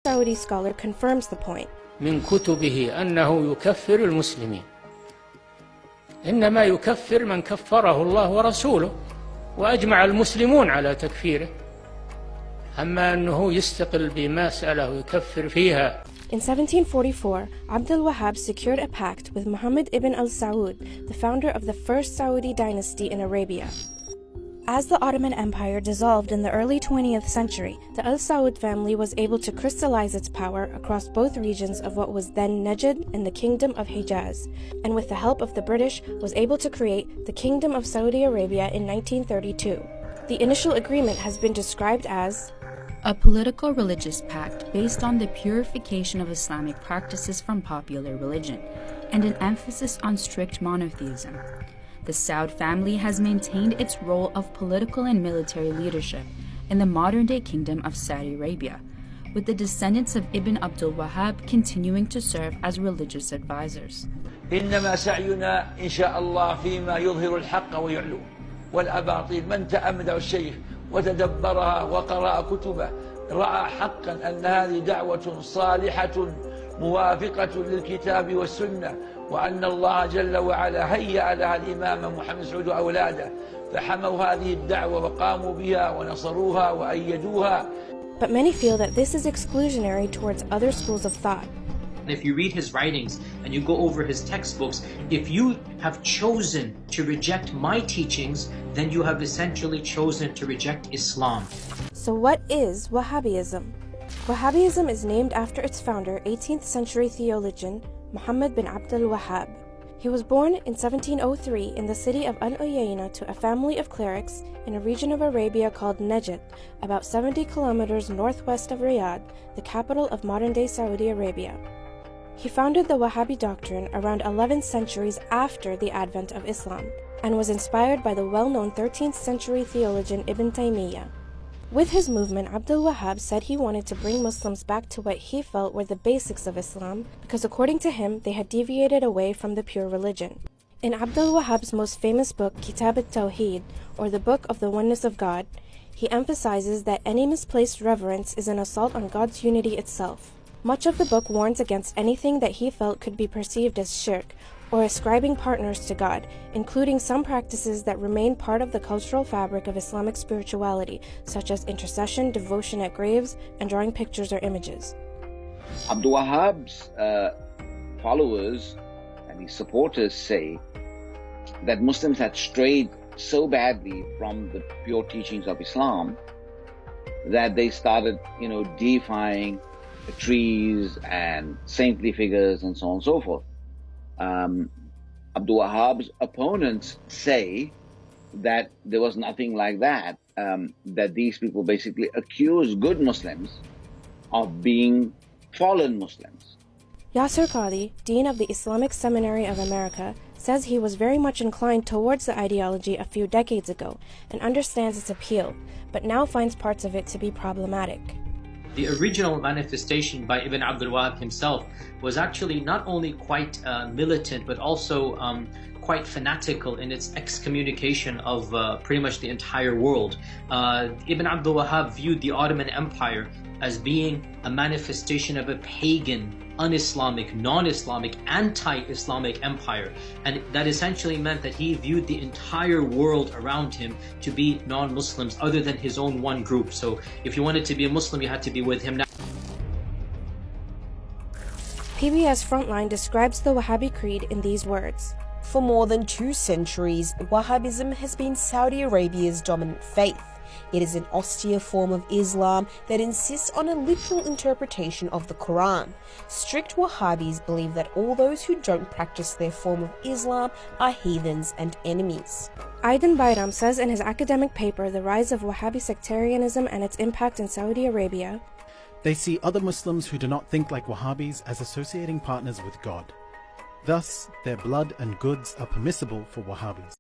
Saudi scholar confirms the point. من كتبه أنه يكفر المسلمين، إنما يكفر من كفره الله ورسوله وأجمع المسلمون على تكفيره، أما أنه يستقل بمسألة ويكفر فيها. In 1744, Abd al-Wahhab secured a pact with Muhammad ibn al-Saud, the founder of the first Saudi dynasty in Arabia. As the Ottoman Empire dissolved in the early 20th century, the al-Saud family was able to crystallize its power across both regions of what was then Najd and the Kingdom of Hijaz, and with the help of the British was able to create the Kingdom of Saudi Arabia in 1932. The initial agreement has been described as a political religious pact based on the purification of Islamic practices from popular religion, and an emphasis on strict monotheism. The Saud family has maintained its role of political and military leadership in the modern-day Kingdom of Saudi Arabia, with the descendants of Ibn Abdul Wahhab continuing to serve as religious advisors. إنما سعينا إن شاء الله فيما يظهر الحق ويعلو والأباطيل. من تأمل الشيخ وتدبرها وقرأ كتبه رأى حقا أن هذه دعوة صالحة موافقة للكتاب والسنة، وأن الله جل وعلا هيأ لها الإمام محمد سعود وأولاده فحموا هذه الدعوة وقاموا بها ونصروها وأيدوها. But many feel that this is exclusionary towards other schools of thought. If you read his writings and you go over his textbooks, if you have chosen to reject my teachings, then you have essentially chosen to reject Islam. So what is Wahhabism? Wahhabism is named after its founder, 18th century theologian Muhammad bin Abd al-Wahhab. He was born in 1703 in the city of Al-Uyayna to a family of clerics in a region of Arabia called Najd, about 70 kilometers northwest of Riyadh, the capital of modern-day Saudi Arabia. He founded the Wahhabi doctrine around 11 centuries after the advent of Islam, and was inspired by the well-known 13th century theologian Ibn Taymiyyah. With his movement, Abd al-Wahhab said he wanted to bring Muslims back to what he felt were the basics of Islam, because according to him, they had deviated away from the pure religion. In Abd al-Wahhab's most famous book, Kitab al-Tawheed, or the Book of the Oneness of God, he emphasizes that any misplaced reverence is an assault on God's unity itself. Much of the book warns against anything that he felt could be perceived as shirk, or ascribing partners to God, including some practices that remain part of the cultural fabric of Islamic spirituality, such as intercession, devotion at graves, and drawing pictures or images. Abdul Wahhab's followers and his supporters say that Muslims had strayed so badly from the pure teachings of Islam that they started, deifying trees and saintly figures and so on and so forth. Abdul Wahhab's opponents say that there was nothing like that, that these people basically accuse good Muslims of being fallen Muslims. Yasir Qadhi, Dean of the Islamic Seminary of America, says he was very much inclined towards the ideology a few decades ago and understands its appeal, but now finds parts of it to be problematic. The original manifestation by Ibn Abdul Wahhab himself was actually not only quite militant, but also quite fanatical in its excommunication of pretty much the entire world. Ibn Abdul Wahhab viewed the Ottoman Empire as being a manifestation of a pagan, un-Islamic, non-Islamic, anti-Islamic empire, and that essentially meant that he viewed the entire world around him to be non-Muslims other than his own one group. So if you wanted to be a Muslim, you had to be with him. PBS Frontline describes the Wahhabi creed in these words. For more than 2 centuries, Wahhabism has been Saudi Arabia's dominant faith. It is an austere form of Islam that insists on a literal interpretation of the Quran. Strict Wahhabis believe that all those who don't practice their form of Islam are heathens and enemies. Aidan Bayram says in his academic paper, The Rise of Wahhabi Sectarianism and Its Impact in Saudi Arabia, they see other Muslims who do not think like Wahhabis as associating partners with God. Thus, their blood and goods are permissible for Wahhabis.